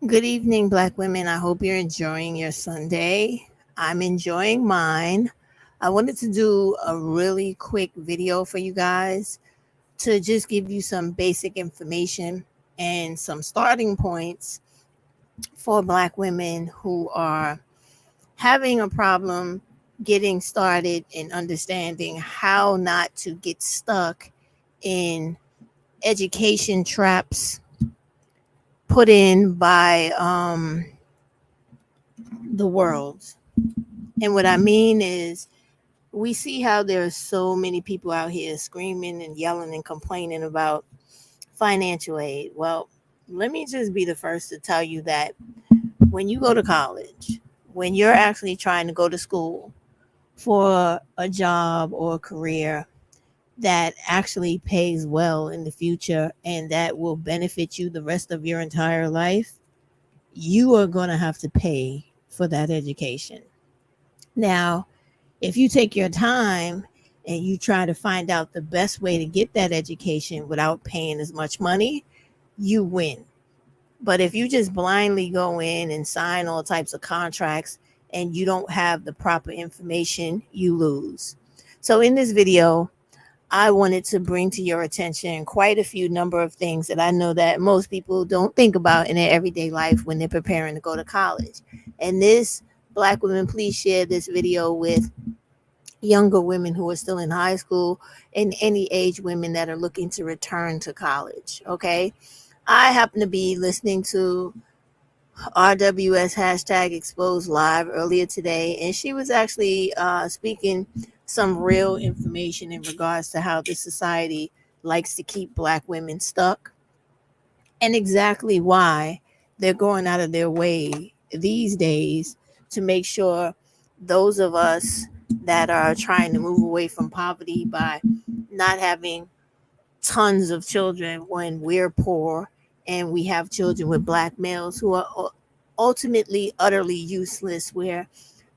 Good evening, Black women. I hope you're enjoying your Sunday. I'm enjoying mine. I wanted to do a really quick video for you guys to just give you some basic information and some starting points for Black women who are having a problem getting started and understanding how not to get stuck in education traps put in by the world. And what I mean is, we see how there's so many people out here screaming and yelling and complaining about financial aid. Well, let me just be the first to tell you that when you go to college, when you're actually trying to go to school for a job or a career that actually pays well in the future and that will benefit you the rest of your entire life, you are going to have to pay for that education. Now, if you take your time and you try to find out the best way to get that education without paying as much money, you win. But if you just blindly go in and sign all types of contracts and you don't have the proper information, you lose. So in this video, I wanted to bring to your attention quite a few number of things that I know that most people don't think about in their everyday life when they're preparing to go to college. And this, Black women, please share this video with younger women who are still in high school and any age women that are looking to return to college. Okay. I happen to be listening to RWS hashtag exposed live earlier today, and she was actually speaking some real information in regards to how this society likes to keep Black women stuck and exactly why they're going out of their way these days to make sure those of us that are trying to move away from poverty by not having tons of children when we're poor and we have children with Black males who are ultimately utterly useless, where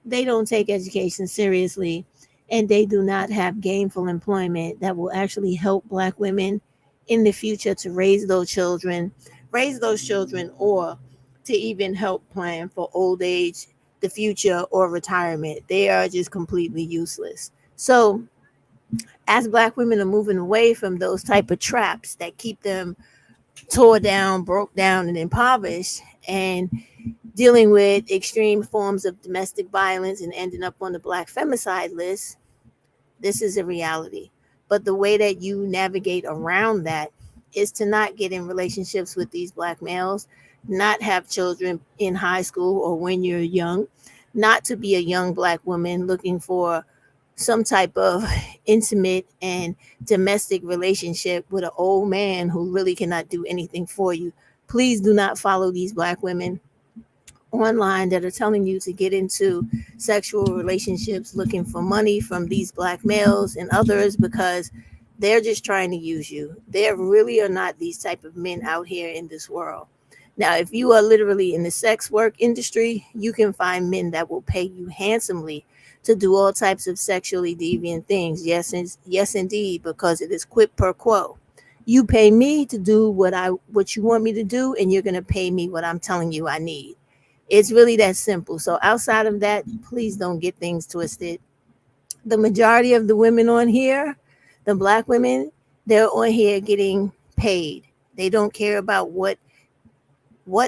they don't take education seriously and they do not have gainful employment that will actually help Black women in the future to raise those children, or to even help plan for old age, the future, or retirement. They are just completely useless. So as Black women are moving away from those type of traps that keep them tore down, broke down, and impoverished, and dealing with extreme forms of domestic violence and ending up on the Black femicide list, this is a reality. But the way that you navigate around that is to not get in relationships with these Black males, not have children in high school or when you're young, not to be a young Black woman looking for some type of intimate and domestic relationship with an old man who really cannot do anything for you. Please do not follow these Black women online that are telling you to get into sexual relationships looking for money from these Black males and others, because they're just trying to use you. There really are not these type of men out here in this world. Now, if you are literally in the sex work industry, you can find men that will pay you handsomely to do all types of sexually deviant things. Yes, yes, indeed, because it is quid pro quo. You pay me to do what you want me to do, and you're gonna pay me what I'm telling you I need. It's really that simple. So outside of that, please don't get things twisted. The majority of the women on here, the Black women, they're on here getting paid. They don't care about what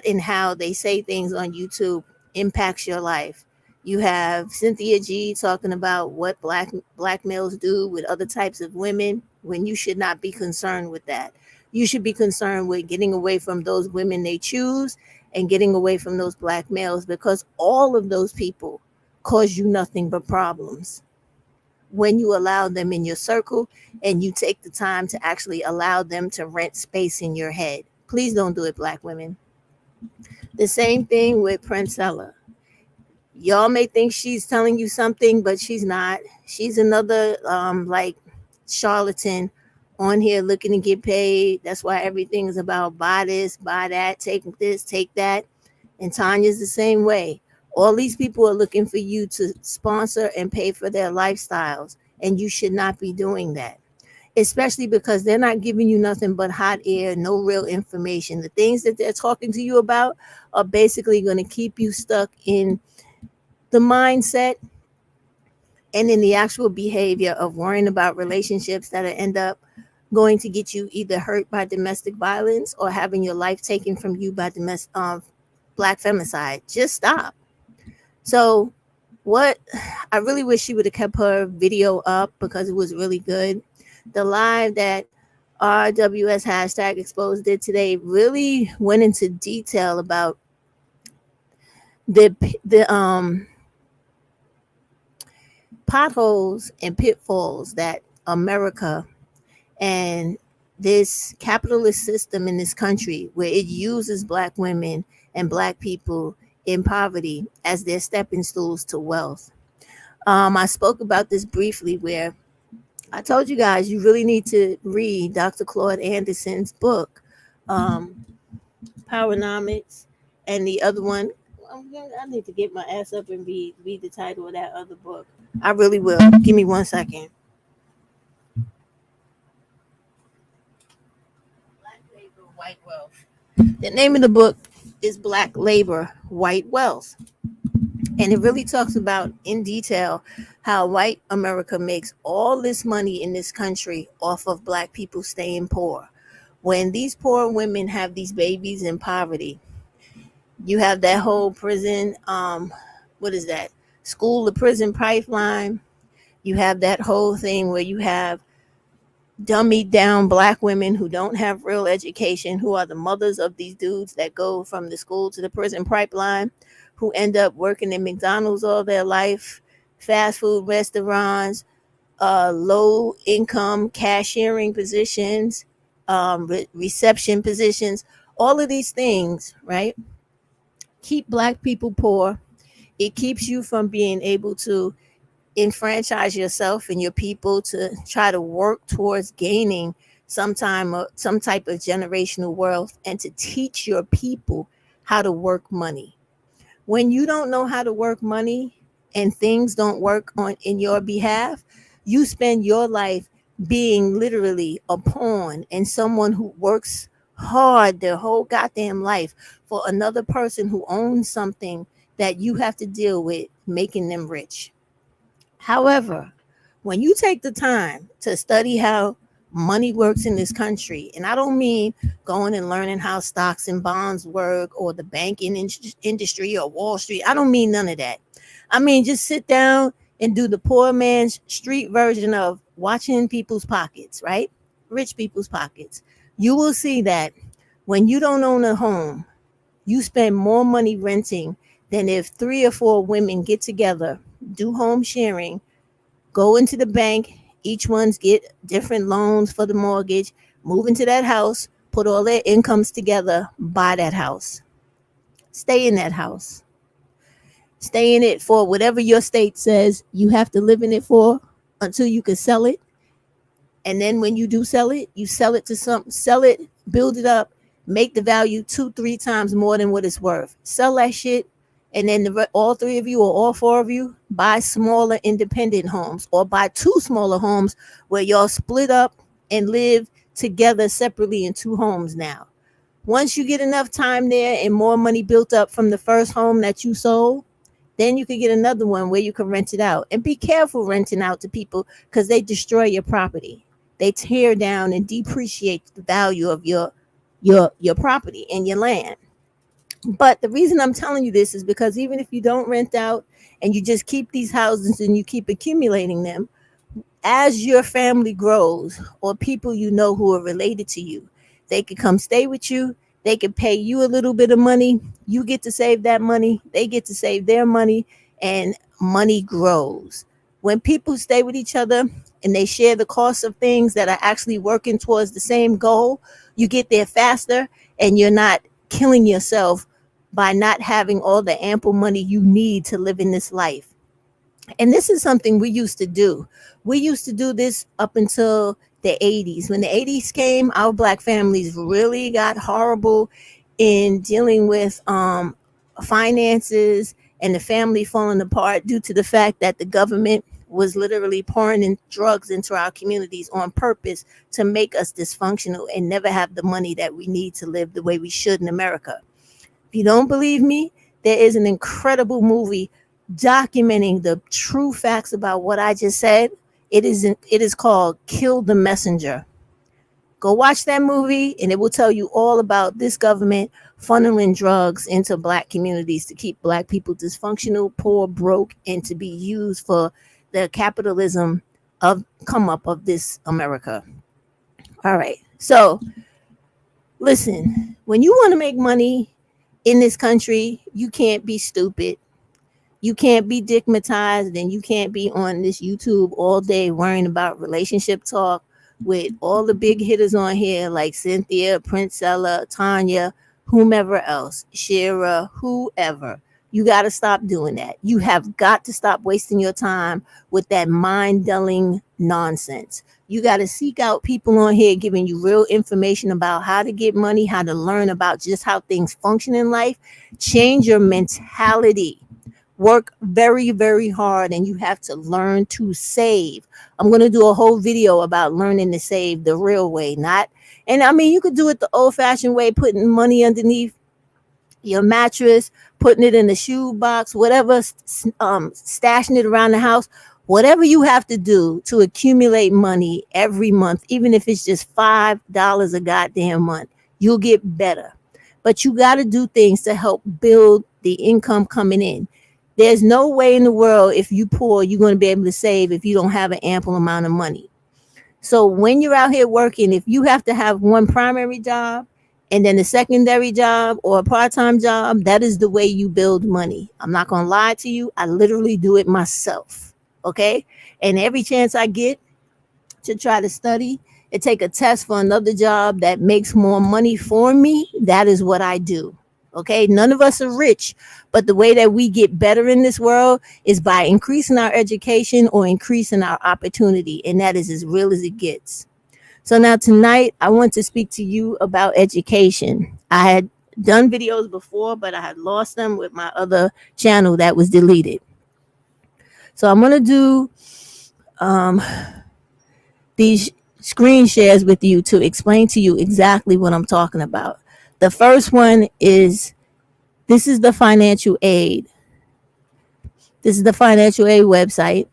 and how they say things on YouTube impacts your life. You have Cynthia G talking about what black males do with other types of women, when you should not be concerned with that. You should be concerned with getting away from those women they choose and getting away from those Black males, because all of those people cause you nothing but problems when you allow them in your circle and you take the time to actually allow them to rent space in your head. Please don't do it, Black women. The same thing with Princella. Y'all may think she's telling you something, but she's not. She's another like charlatan on here looking to get paid. That's why everything is about buy this, buy that, take this, take that. And Tanya's the same way. All these people are looking for you to sponsor and pay for their lifestyles, and you should not be doing that. especially because they're not giving you nothing but hot air, no real information. The things that they're talking to you about are basically going to keep you stuck in the mindset and in the actual behavior of worrying about relationships that end up going to get you either hurt by domestic violence or having your life taken from you by black femicide. Just stop. So, what I really wish she would have kept her video up because it was really good. The live that RWS hashtag exposed did today really went into detail about the potholes and pitfalls that America and this capitalist system in this country, where it uses black women and black people in poverty as their stepping stools to wealth. I spoke about this briefly where I told you guys you really need to read Dr. Claude Anderson's book, Powernomics, and the other one. I need to get my ass up and read the title of that other book. I really will. Give me 1 second. Black Labor, White Wealth. The name of the book is Black Labor, White Wealth. And it really talks about in detail how white America makes all this money in this country off of black people staying poor. When these poor women have these babies in poverty, you have that whole prison, what is that? School to prison pipeline. You have that whole thing where you have dummied down black women who don't have real education, who are the mothers of these dudes that go from the school to the prison pipeline, who end up working in McDonald's all their life, fast food restaurants, low income cashiering positions, reception positions, all of these things, right? Keep black people poor. It keeps you from being able to enfranchise yourself and your people to try to work towards gaining some type of generational wealth and to teach your people how to work money. When you don't know how to work money and things don't work on in your behalf, you spend your life being literally a pawn and someone who works hard their whole goddamn life for another person who owns something that you have to deal with making them rich. However, when you take the time to study how money works in this country, and I don't mean going and learning how stocks and bonds work or the banking industry or Wall Street. I don't mean none of that. I mean, just sit down and do the poor man's street version of watching people's pockets, right? Rich people's pockets. You will see that when you don't own a home, you spend more money renting than if 3 or 4 women get together, do home sharing, go into the bank, each one's get different loans for the mortgage, move into that house, put all their incomes together, buy that house. Stay in that house. Stay in it for whatever your state says you have to live in it for until you can sell it. And then when you do sell it, you sell it to sell it, build it up, make the value 2-3 times more than what it's worth. Sell that shit. And then all 3 of you or all 4 of you buy smaller independent homes or buy 2 smaller homes where y'all split up and live together separately in 2 homes now. Once you get enough time there and more money built up from the first home that you sold, then you can get another one where you can rent it out. And be careful renting out to people because they destroy your property. They tear down and depreciate the value of your property and your land. But the reason I'm telling you this is because even if you don't rent out and you just keep these houses and you keep accumulating them, as your family grows or people you know who are related to you, they can come stay with you. They can pay you a little bit of money. You get to save that money. They get to save their money, and money grows. When people stay with each other and they share the cost of things that are actually working towards the same goal, you get there faster and you're not killing yourself by not having all the ample money you need to live in this life. And this is something we used to do. We used to do this up until the 80s. When the 80s came, our black families really got horrible in dealing with finances and the family falling apart due to the fact that the government was literally pouring in drugs into our communities on purpose to make us dysfunctional and never have the money that we need to live the way we should in America. If you don't believe me, there is an incredible movie documenting the true facts about what I just said. It is called Kill the Messenger. Go watch that movie and it will tell you all about this government funneling drugs into black communities to keep black people dysfunctional, poor, broke, and to be used for the capitalism of come up of this America. All right. So listen, when you want to make money in this country, you can't be stupid. You can't be digmatized and you can't be on this YouTube all day worrying about relationship talk with all the big hitters on here like Cynthia, Princella, Tanya, whomever else, Shira, whoever. You got to stop doing that. You have got to stop wasting your time with that mind-dulling nonsense. You got to seek out people on here giving you real information about how to get money, how to learn about just how things function in life. Change your mentality. Work very, very hard, and you have to learn to save. I'm going to do a whole video about learning to save the real way, not, and I mean, you could do it the old fashioned way, putting money underneath your mattress, putting it in the shoe box, whatever, stashing it around the house, whatever you have to do to accumulate money every month, even if it's just $5 a goddamn month, you'll get better. But you got to do things to help build the income coming in. There's no way in the world, if you poor, you're going to be able to save if you don't have an ample amount of money. So when you're out here working, if you have to have one primary job and then a secondary job or a part-time job, that is the way you build money. I'm not going to lie to you. I literally do it myself. Okay. And every chance I get to try to study and take a test for another job that makes more money for me, that is what I do. Okay, none of us are rich, but the way that we get better in this world is by increasing our education or increasing our opportunity, and that is as real as it gets. So now tonight, I want to speak to you about education. I had done videos before, but I had lost them with my other channel that was deleted. So I'm going to do these screen shares with you to explain to you exactly what I'm talking about. The first one is, this is the financial aid. This is the financial aid website.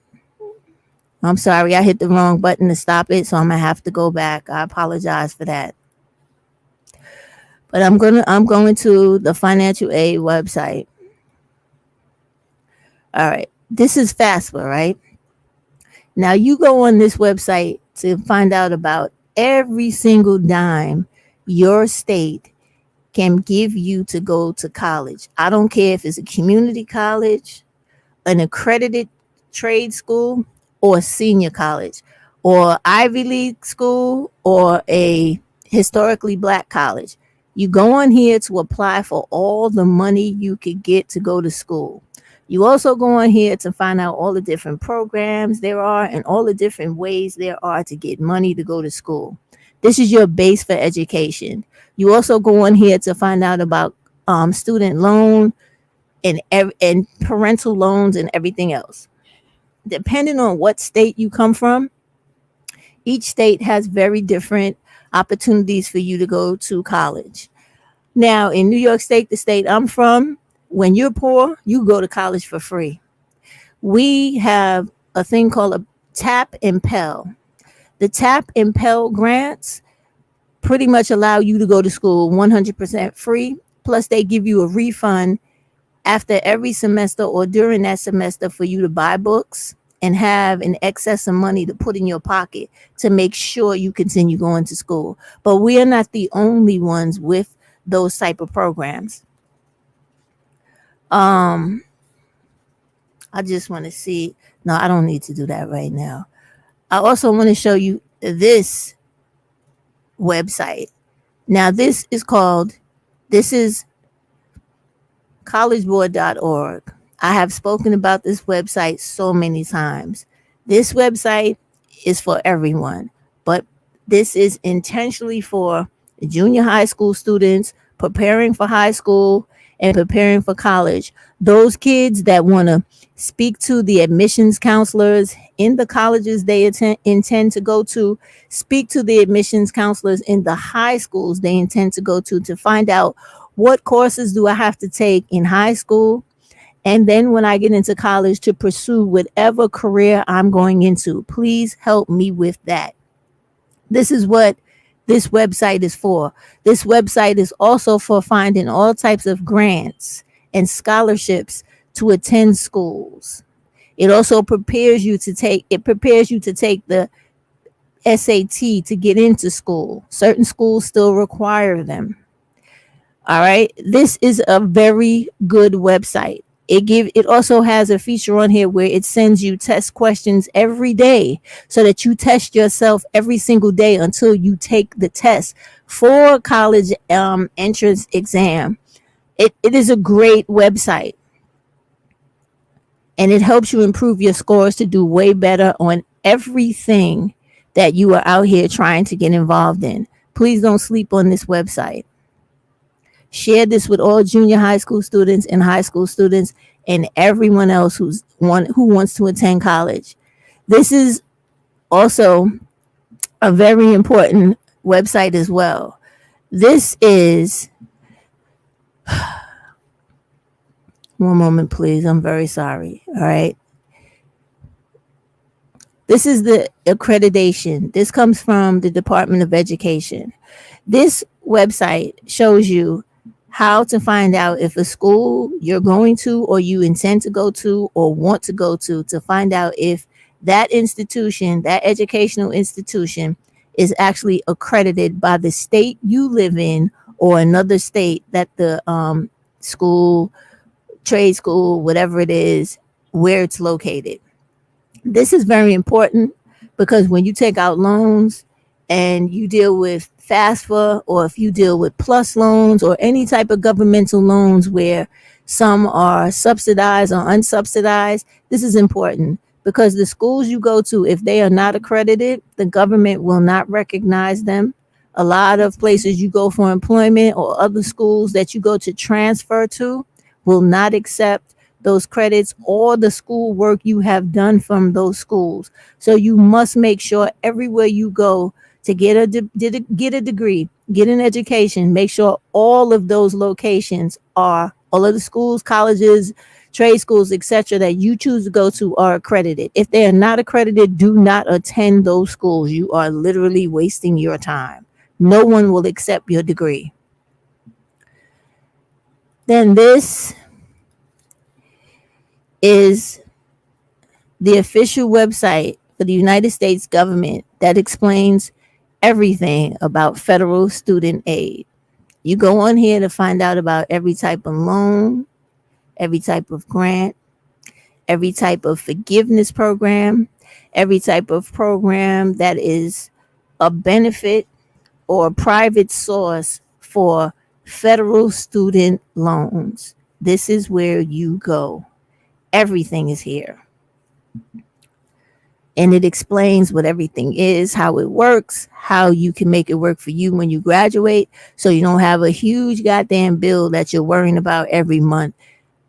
I'm sorry, I hit the wrong button to stop it, so I'm gonna have to go back. I apologize for that. But I'm going to the financial aid website. All right, this is FAFSA, right? Now you go on this website to find out about every single dime your state can give you to go to college. I don't care if it's a community college, an accredited trade school, or a senior college, or Ivy League school, or a historically black college. You go on here to apply for all the money you could get to go to school. You also go on here to find out all the different programs there are and all the different ways there are to get money to go to school. This is your base for education. You also go on here to find out about student loan and parental loans and everything else. Depending on what state you come from, each state has very different opportunities for you to go to college. Now, in New York State, the state I'm from, when you're poor, you go to college for free. We have a thing called a TAP and Pell. The TAP and Pell grants pretty much allow you to go to school 100% free. Plus, they give you a refund after every semester or during that semester for you to buy books and have an excess of money to put in your pocket to make sure you continue going to school. But we are not the only ones with those type of programs. I just want to see. No, I don't need to do that right now. I also want to show you this website. Now, this is collegeboard.org. I have spoken about this website so many times. This website is for everyone, but this is intentionally for junior high school students preparing for high school and preparing for college. Those kids that want to speak to the admissions counselors in the colleges they intend to go to, speak to the admissions counselors in the high schools they intend to go to find out what courses do I have to take in high school, and then when I get into college to pursue whatever career I'm going into. Please help me with that. This is what this website is for. This website is also for finding all types of grants and scholarships to attend schools. It also prepares you to take the SAT to get into school. Certain schools still require them. All right. This is a very good website. It also has a feature on here where it sends you test questions every day so that you test yourself every single day until you take the test for college entrance exam. It is a great website, and it helps you improve your scores to do way better on everything that you are out here trying to get involved in. Please don't sleep on this website. Share this with all junior high school students and high school students and everyone else who wants to attend college. This is also a very important website as well. This is one moment, please. I'm very sorry. All right. This is the accreditation. This comes from the Department of Education. This website shows you how to find out if a school you're going to or you intend to go to or want to go to find out if that institution, that educational institution, is actually accredited by the state you live in or another state that the school, trade school, whatever it is, where it's located. This is very important because when you take out loans and you deal with FAFSA, or if you deal with PLUS loans or any type of governmental loans where some are subsidized or unsubsidized, this is important because the schools you go to, if they are not accredited, the government will not recognize them. A lot of places you go for employment or other schools that you go to transfer to will not accept those credits or the school work you have done from those schools. So you must make sure everywhere you go to get a degree, get an education, make sure all of those locations are, all of the schools, colleges, trade schools, etc., that you choose to go to are accredited. If they are not accredited, do not attend those schools. You are literally wasting your time. No one will accept your degree. Then this is the official website for the United States government that explains everything about federal student aid. You go on here to find out about every type of loan, every type of grant, every type of forgiveness program, every type of program that is a benefit or a private source for federal student loans. This is where you go. Everything is here. And it explains what everything is, how it works, how you can make it work for you when you graduate, so you don't have a huge goddamn bill that you're worrying about every month.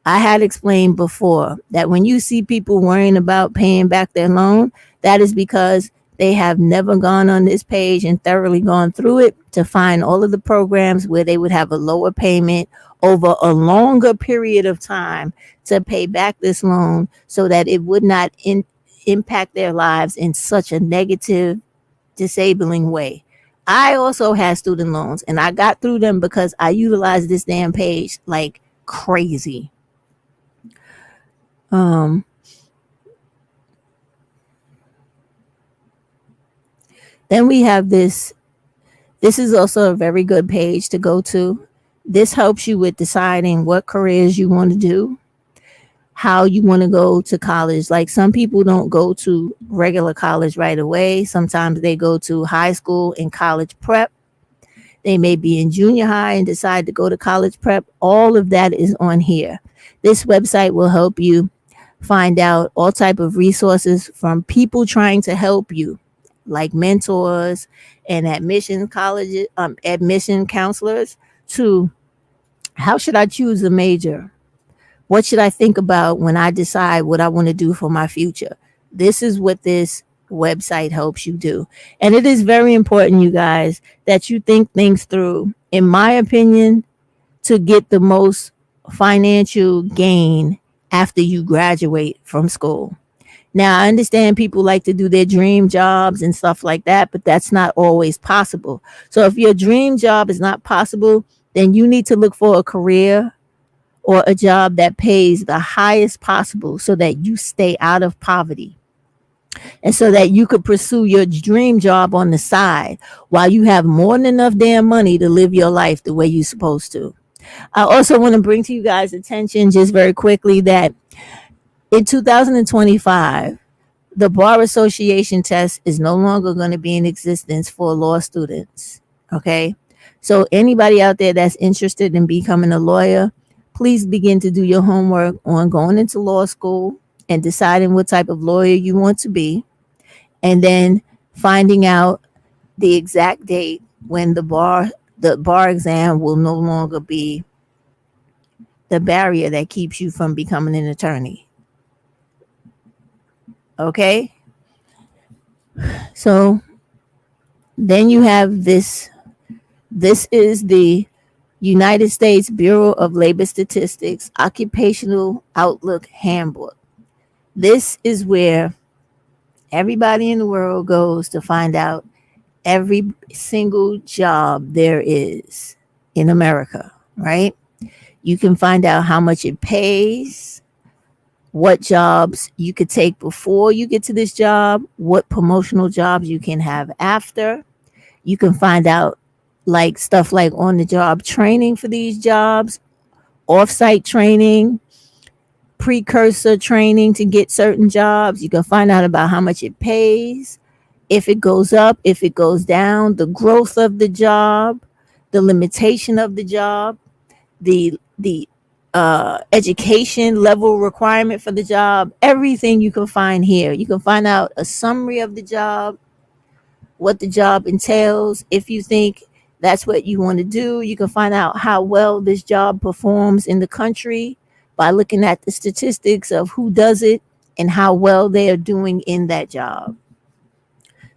I had explained before that when you see people worrying about paying back their loan, that is because they have never gone on this page and thoroughly gone through it to find all of the programs where they would have a lower payment over a longer period of time to pay back this loan so that it would not impact their lives in such a negative, disabling way. I also had student loans and I got through them because I utilized this damn page like crazy. Then we have this. This is also a very good page to go to. This helps you with deciding what careers you want to do, how you want to go to college. Like some people don't go to regular college right away. Sometimes they go to high school and college prep. They may be in junior high and decide to go to college prep. All of that is on here. This website will help you find out all type of resources from people trying to help you, like mentors and admission counselors, to how should I choose a major? What should I think about when I decide what I want to do for my future? This is what this website helps you do. And it is very important, you guys, that you think things through. In my opinion, to get the most financial gain after you graduate from school. Now, I understand people like to do their dream jobs and stuff like that, but that's not always possible. So, if your dream job is not possible, then you need to look for a career or a job that pays the highest possible so that you stay out of poverty and so that you could pursue your dream job on the side while you have more than enough damn money to live your life the way you're supposed to. I also want to bring to you guys' attention just very quickly that in 2025, the Bar Association test is no longer going to be in existence for law students. Okay. So, anybody out there that's interested in becoming a lawyer, please begin to do your homework on going into law school and deciding what type of lawyer you want to be, and then finding out the exact date when the bar exam will no longer be the barrier that keeps you from becoming an attorney. Okay? So then you have this. This is the United States Bureau of Labor Statistics Occupational Outlook Handbook. This is where everybody in the world goes to find out every single job there is in America, right? You can find out how much it pays, what jobs you could take before you get to this job, what promotional jobs you can have after. You can find out like stuff like on the job training for these jobs, off-site training, precursor training to get certain jobs. You can find out about how much it pays, if it goes up, if it goes down, the growth of the job, the limitation of the job, the education level requirement for the job, everything you can find here. You can find out a summary of the job, what the job entails. If you think that's what you want to do, you can find out how well this job performs in the country by looking at the statistics of who does it and how well they are doing in that job.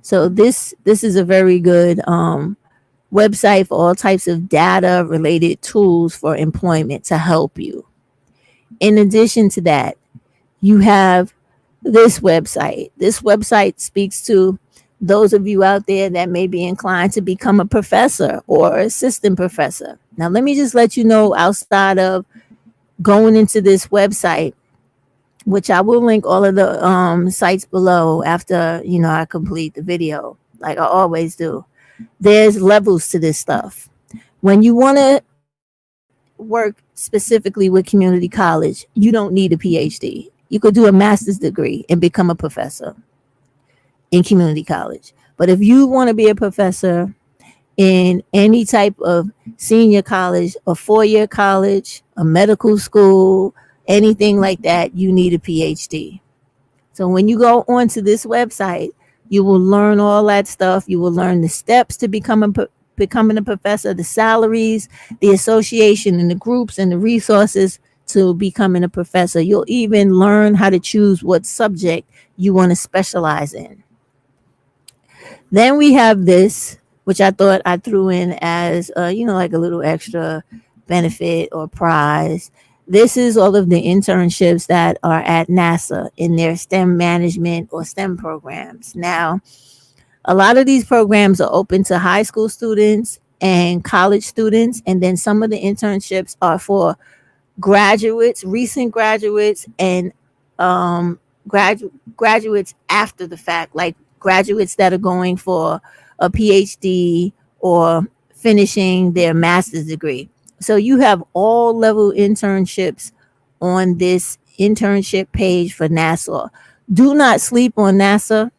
So this is a very good website for all types of data related tools for employment to help you. In addition to that, you have this website. This website speaks to those of you out there that may be inclined to become a professor or assistant professor. Now, let me just let you know, outside of going into this website, which I will link all of the sites below after I complete the video, like I always do. There's levels to this stuff. When you want to work specifically with community college, you don't need a PhD. You could do a master's degree and become a professor in community college. But if you want to be a professor in any type of senior college, a 4-year college, a medical school, anything like that, you need a PhD. So when you go onto this website, you will learn all that stuff. You will learn the steps to becoming a professor, the salaries, the association and the groups and the resources to becoming a professor. You'll even learn how to choose what subject you want to specialize in. Then we have this, which I thought I threw in as, like a little extra benefit or prize. This is all of the internships that are at NASA in their STEM management or STEM programs. Now, a lot of these programs are open to high school students and college students, and then some of the internships are for graduates, recent graduates, and graduates after the fact, like graduates that are going for a PhD or finishing their master's degree. So you have all level internships on this internship page for NASA. Do not sleep on NASA.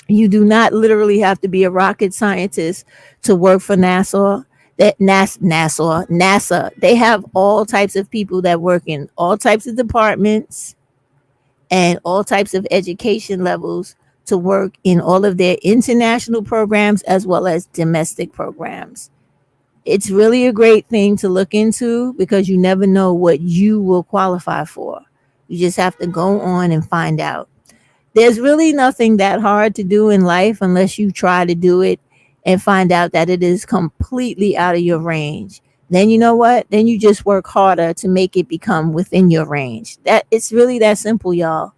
You do not literally have to be a rocket scientist to work for NASA. NASA. They have all types of people that work in all types of departments and all types of education levels to work in all of their international programs as well as domestic programs. It's really a great thing to look into because you never know what you will qualify for. You just have to go on and find out. There's really nothing that hard to do in life unless you try to do it and find out that it is completely out of your range. Then you know what? Then you just work harder to make it become within your range. That it's really that simple, y'all.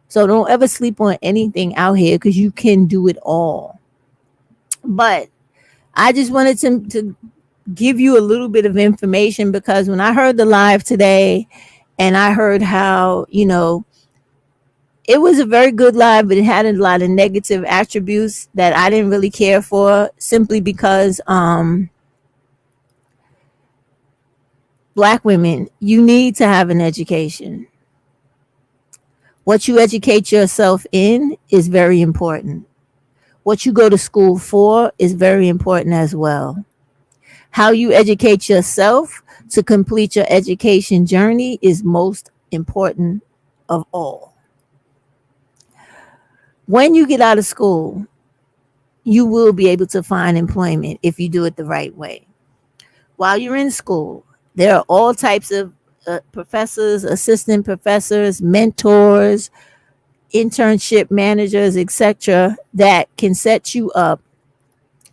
So don't ever sleep on anything out here because you can do it all. But I just wanted to give you a little bit of information because when I heard the live today and I heard how, it was a very good live, but it had a lot of negative attributes that I didn't really care for simply because Black women, you need to have an education. What you educate yourself in is very important. What you go to school for is very important as well. How you educate yourself to complete your education journey is most important of all. When you get out of school, you will be able to find employment if you do it the right way. While you're in school, there are all types of professors, assistant professors, mentors, internship managers, etc., that can set you up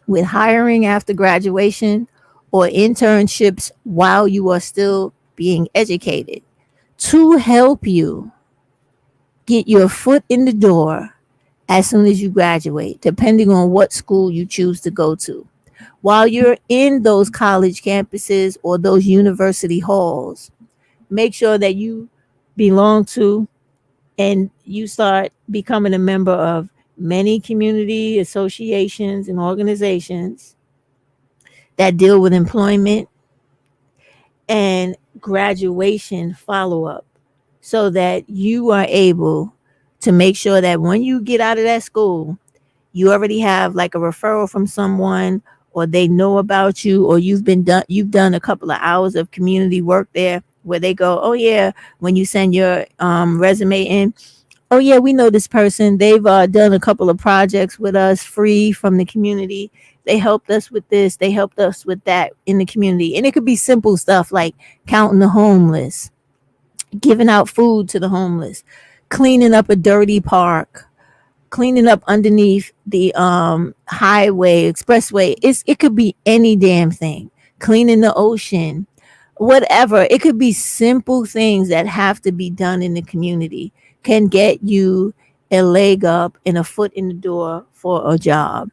with hiring after graduation or internships while you are still being educated to help you get your foot in the door as soon as you graduate, depending on what school you choose to go to. While you're in those college campuses or those university halls, make sure that you belong to and you start becoming a member of many community associations and organizations that deal with employment and graduation follow up so that you are able to make sure that when you get out of that school, you already have like a referral from someone or they know about you or you've done a couple of hours of community work there where they go, oh yeah, when you send your resume in, oh yeah, we know this person, they've done a couple of projects with us free from the community, they helped us with this, they helped us with that in the community. And it could be simple stuff like counting the homeless, giving out food to the homeless, cleaning up a dirty park, cleaning up underneath the highway, expressway. It could be any damn thing. Cleaning the ocean, whatever. It could be simple things that have to be done in the community can get you a leg up and a foot in the door for a job.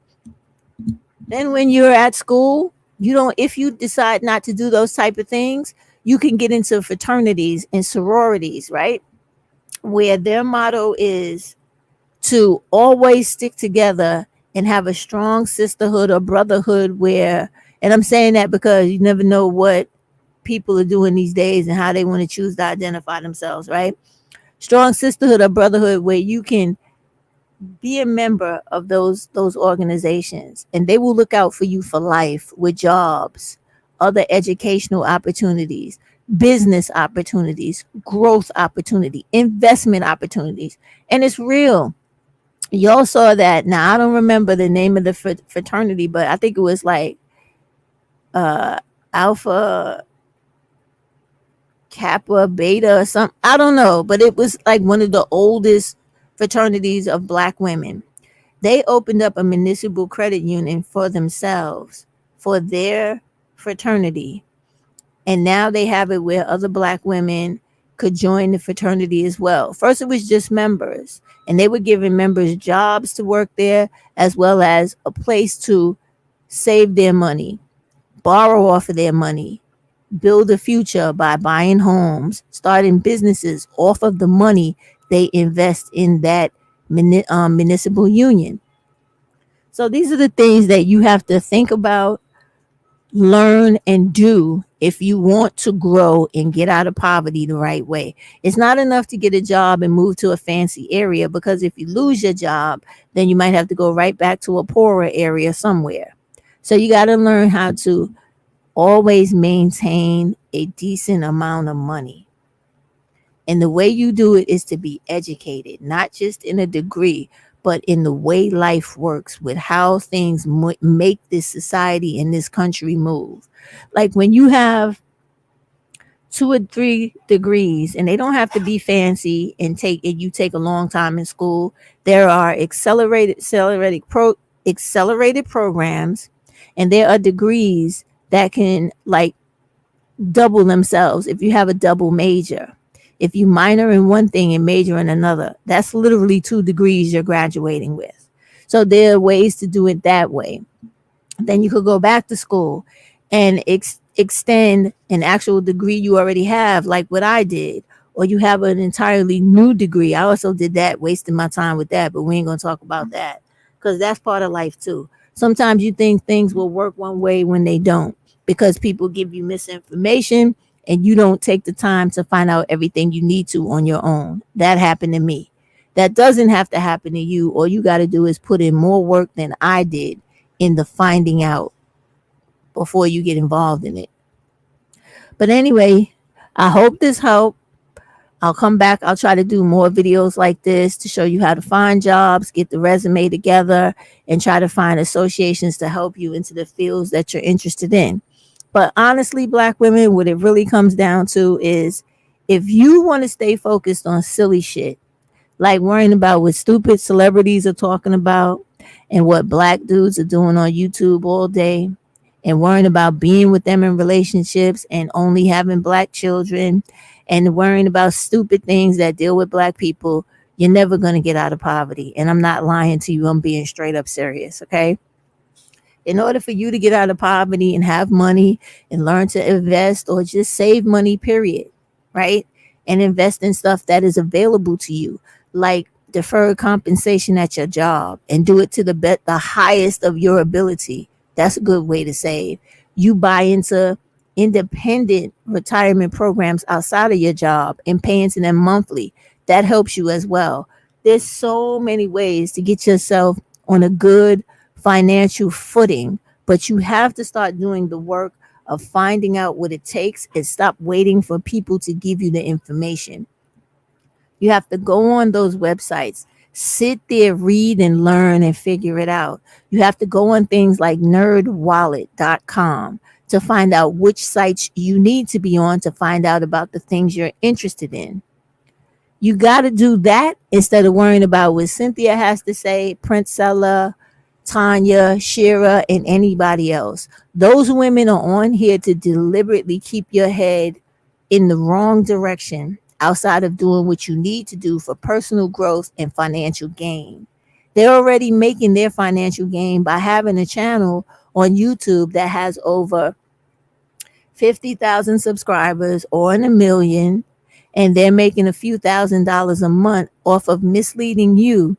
Then when you're at school, you don't if you decide not to do those type of things, you can get into fraternities and sororities, right? Where their motto is to always stick together and have a strong sisterhood or brotherhood where, and I'm saying that because you never know what people are doing these days and how they want to choose to identify themselves, right? Strong sisterhood or brotherhood where you can be a member of those organizations and they will look out for you for life with jobs, other educational opportunities, business opportunities, growth opportunity, investment opportunities. And it's real. Y'all saw that. Now I don't remember the name of the fraternity, but I think it was like uh Alpha Kappa Beta or something. I don't know, but it was like one of the oldest fraternities of Black women. They opened up a municipal credit union for themselves, for their fraternity. And now they have it where other Black women could join the fraternity as well. First, it was just members, and they were giving members jobs to work there, as well as a place to save their money, borrow off of their money, build a future by buying homes, starting businesses off of the money they invest in that municipal union. So these are the things that you have to think about, learn, and do if you want to grow and get out of poverty the right way. It's not enough to get a job and move to a fancy area because if you lose your job, then you might have to go right back to a poorer area somewhere. So you got to learn how to always maintain a decent amount of money. And the way you do it is to be educated, not just in a degree, but in the way life works with how things make this society and this country move. Like when you have 2 or 3 degrees, and they don't have to be fancy and you take a long time in school. There are accelerated programs, and there are degrees that can like double themselves if you have a double major. If you minor in one thing and major in another, that's literally 2 degrees you're graduating with. So there are ways to do it that way. Then you could go back to school and extend an actual degree you already have, like what I did, or you have an entirely new degree. I also did that, wasting my time with that, but we ain't gonna talk about that because that's part of life too. Sometimes you think things will work one way when they don't, because people give you misinformation and you don't take the time to find out everything you need to on your own. That happened to me. That doesn't have to happen to you. All you got to do is put in more work than I did in the finding out before you get involved in it. But anyway, I hope this helped. I'll come back. I'll try to do more videos like this to show you how to find jobs, get the resume together, and try to find associations to help you into the fields that you're interested in. But honestly, Black women, what it really comes down to is if you want to stay focused on silly shit, like worrying about what stupid celebrities are talking about and what Black dudes are doing on YouTube all day, and worrying about being with them in relationships and only having Black children, and worrying about stupid things that deal with Black people, you're never going to get out of poverty. And I'm not lying to you. I'm being straight up serious. Okay. In order for you to get out of poverty and have money and learn to invest or just save money, period, right? And invest in stuff that is available to you, like deferred compensation at your job, and do it to the highest of your ability. That's a good way to save. You buy into independent retirement programs outside of your job and pay into them monthly. That helps you as well. There's so many ways to get yourself on a good financial footing, but you have to start doing the work of finding out what it takes and stop waiting for people to give you the information. You have to go on those websites, sit there, read and learn and figure it out. You have to go on things like nerdwallet.com to find out which sites you need to be on to find out about the things you're interested in. You got to do that instead of worrying about what Cynthia has to say, Princella, Tanya, Shira, and anybody else. Those women are on here to deliberately keep your head in the wrong direction outside of doing what you need to do for personal growth and financial gain. They're already making their financial gain by having a channel on YouTube that has over 50,000 subscribers or in a million, and they're making a few $1,000s a month off of misleading you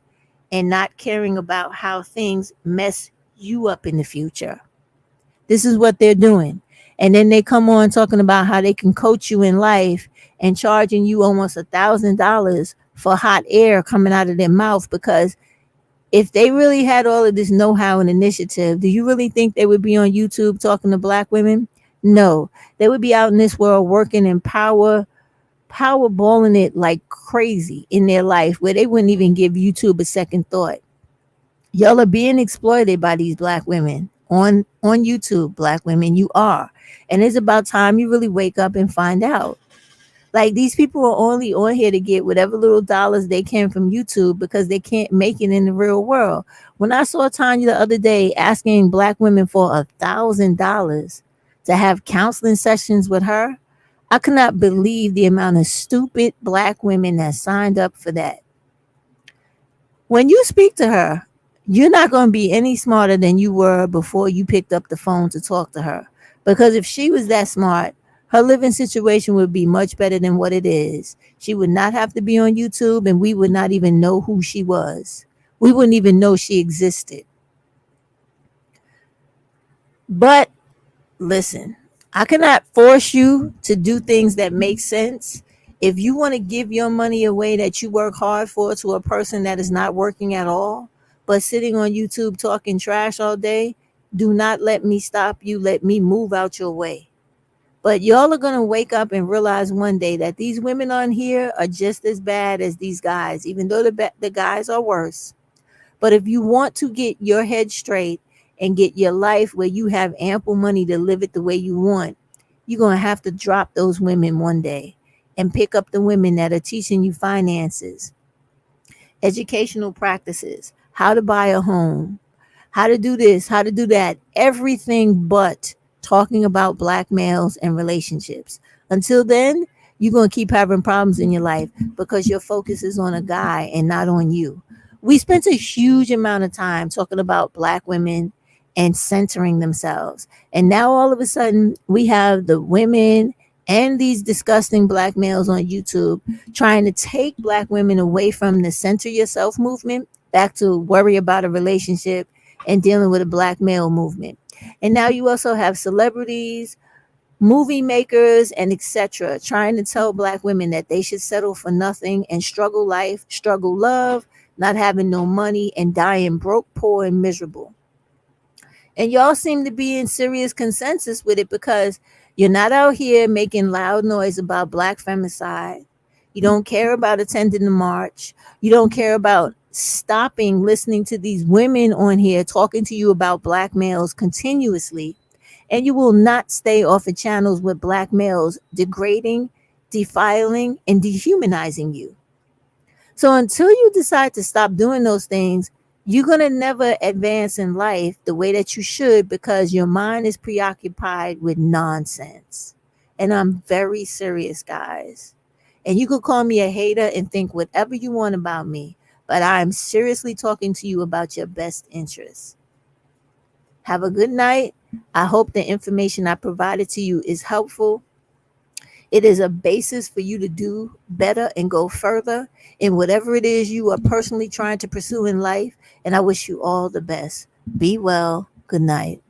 and not caring about how things mess you up in the future. This is what they're doing. And then they come on talking about how they can coach you in life and charging you almost $1,000 for hot air coming out of their mouth. Because if they really had all of this know-how and initiative, do you really think they would be on YouTube talking to Black women? No, they would be out in this world working in powerballing it like crazy in their life, where they wouldn't even give YouTube a second thought. Y'all are being exploited by these Black women on YouTube. Black women, you are. And it's about time you really wake up and find out. Like, these people are only on here to get whatever little dollars they can from YouTube because they can't make it in the real world. When I saw Tanya the other day asking Black women for $1,000 to have counseling sessions with her, I could not believe the amount of stupid Black women that signed up for that. When you speak to her, you're not going to be any smarter than you were before you picked up the phone to talk to her. Because if she was that smart, her living situation would be much better than what it is. She would not have to be on YouTube, and we would not even know who she was. We wouldn't even know she existed. But listen, I cannot force you to do things that make sense. If you want to give your money away that you work hard for to a person that is not working at all, but sitting on YouTube talking trash all day, do not let me stop you. Let me move out your way. But y'all are going to wake up and realize one day that these women on here are just as bad as these guys, even though the guys are worse. But if you want to get your head straight and get your life where you have ample money to live it the way you want, you're going to have to drop those women one day and pick up the women that are teaching you finances, educational practices, how to buy a home, how to do this, how to do that, everything but talking about black males and relationships. Until then, you're going to keep having problems in your life because your focus is on a guy and not on you. We spent a huge amount of time talking about black women and centering themselves. And now all of a sudden, we have the women and these disgusting black males on YouTube trying to take black women away from the center yourself movement back to worry about a relationship and dealing with a black male movement. And now you also have celebrities, movie makers, and etc. trying to tell black women that they should settle for nothing and struggle life, struggle love, not having no money, and dying broke, poor, and miserable. And y'all seem to be in serious consensus with it because you're not out here making loud noise about black femicide. You don't care about attending the march. You don't care about stopping listening to these women on here talking to you about black males continuously. And you will not stay off of channels with black males degrading, defiling, and dehumanizing you. So until you decide to stop doing those things, you're going to never advance in life the way that you should because your mind is preoccupied with nonsense. And I'm very serious, guys. And you could call me a hater and think whatever you want about me, but I'm seriously talking to you about your best interests. Have a good night. I hope the information I provided to you is helpful. It is a basis for you to do better and go further in whatever it is you are personally trying to pursue in life. And I wish you all the best. Be well. Good night.